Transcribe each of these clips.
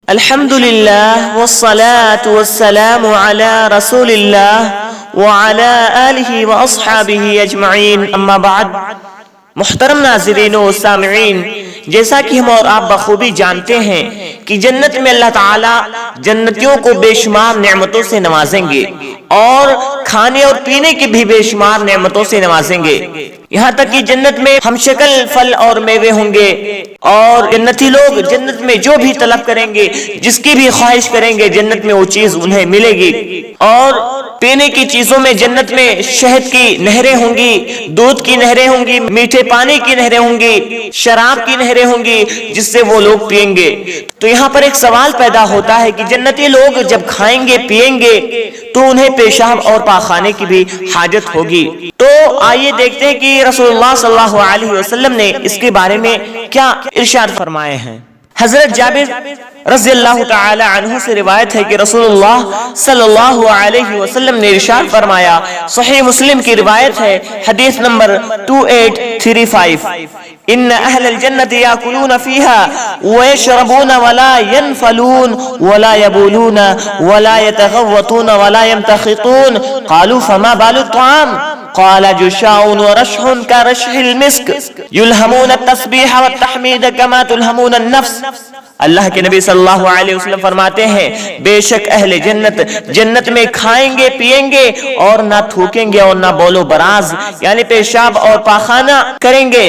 الحمدللہ والصلاة والسلام علی رسول اللہ وعلی آلہ واصحابہ اجمعین، اما بعد۔ محترم ناظرین و سامعین، جیسا کہ ہم اور آپ بخوبی جانتے ہیں کہ جنت میں اللہ تعالی جنتیوں کو بے شمار نعمتوں سے نوازیں گے اور کھانے اور پینے کی بھی بے شمار نعمتوں سے نوازیں گے، یہاں تک کہ جنت میں ہم شکل پھل اور میوے ہوں گے، اور جنتی لوگ جنت میں جو بھی طلب کریں گے، جس کی بھی خواہش کریں گے، جنت میں وہ چیز انہیں ملے گی۔ اور پینے کی چیزوں میں جنت میں شہد کی نہریں ہوں گی، دودھ کی نہریں ہوں گی، میٹھے پانی کی نہریں ہوں گی، شراب کی نہریں ہوں گی، جس سے وہ لوگ پئیں گے۔ تو یہاں پر ایک سوال پیدا ہوتا ہے کہ جنتی لوگ جب کھائیں گے پیئیں گے تو انہیں پیشاب اور پاخانے کی بھی حاجت ہوگی۔ تو آئیے دیکھتے ہیں کہ رسول اللہ صلی اللہ علیہ وسلم نے اس کے بارے میں کیا ارشاد فرمائے ہیں۔ حضرت جابر رضی اللہ تعالی عنہ سے روایت ہے کہ رسول اللہ صلی اللہ علیہ وسلم نے ارشاد فرمایا، صحیح مسلم کی روایت ہے، حدیث نمبر 2835، ان اہل الجنت یاکلون فیہا ویشربون ولا ینفلون ولا یبولون ولا یتغوطون ولا یمتخطون، قالوا فما بال الطعام؟ قال جشاء ورشح كرشح المسك يلهمون التسبيح والتحميد كما تلهمون النفس۔ اللہ کے نبی صلی اللہ علیہ وسلم فرماتے ہیں، بے شک اہل جنت جنت میں کھائیں گے پیئیں گے اور نہ تھوکیں گے اور نہ بولو براز یعنی پیشاب اور پاخانہ کریں گے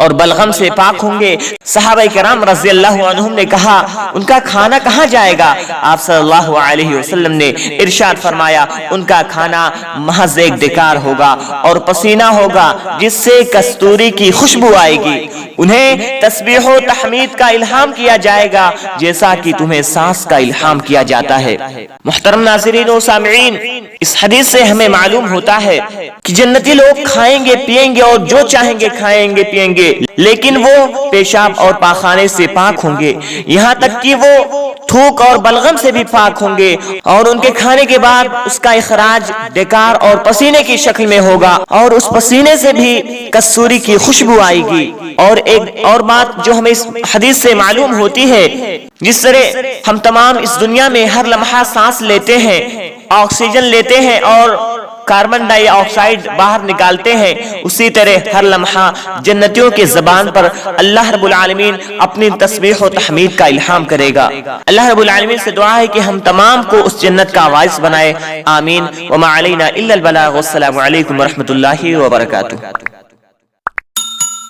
اور بلغم سے پاک ہوں گے۔ صحابہ کرام رضی اللہ عنہم نے کہا، ان کا کھانا کہاں جائے گا؟ آپ صلی اللہ علیہ وسلم نے ارشاد فرمایا، ان کا کھانا محض ایک ڈکار ہوگا اور پسینہ ہوگا جس سے کستوری کی خوشبو آئے گی۔ انہیں تسبیح و تحمید کا الہام کیا جائے گا جیسا کہ تمہیں سانس کا الہام کیا جاتا ہے۔ محترم ناظرین و سامعین، اس حدیث سے ہمیں معلوم ہوتا ہے کہ جنتی لوگ کھائیں گے پیئیں گے اور جو چاہیں گے کھائیں گے پیئیں گے، لیکن وہ پیشاب اور پاخانے سے پاک ہوں گے، یہاں تک کہ وہ تھوک اور بلغم سے بھی پاک ہوں گے، اور ان کے کھانے کے بعد اس کا اخراج ڈکار اور پسینے کی شکل میں ہوگا اور اس پسینے سے بھی کستوری کی خوشبو آئے گی۔ اور ایک اور بات جو ہمیں اس حدیث سے معلوم ہوتی ہے، جس طرح ہم تمام اس دنیا میں ہر لمحہ سانس لیتے ہیں، آکسیجن لیتے ہیں اور کاربن ڈائی آکسائیڈ باہر نکالتے ہیں، اسی طرح ہر لمحہ جنتیوں کے زبان پر اللہ رب العالمین اپنی تسبیح و تحمید کا الہام کرے گا۔ اللہ رب العالمین سے دعا ہے کہ ہم تمام کو اس جنت کا وارث بنائے، آمین۔ وما علینا الا البلاغ، والسلام علیکم ورحمۃ اللہ وبرکاتہ۔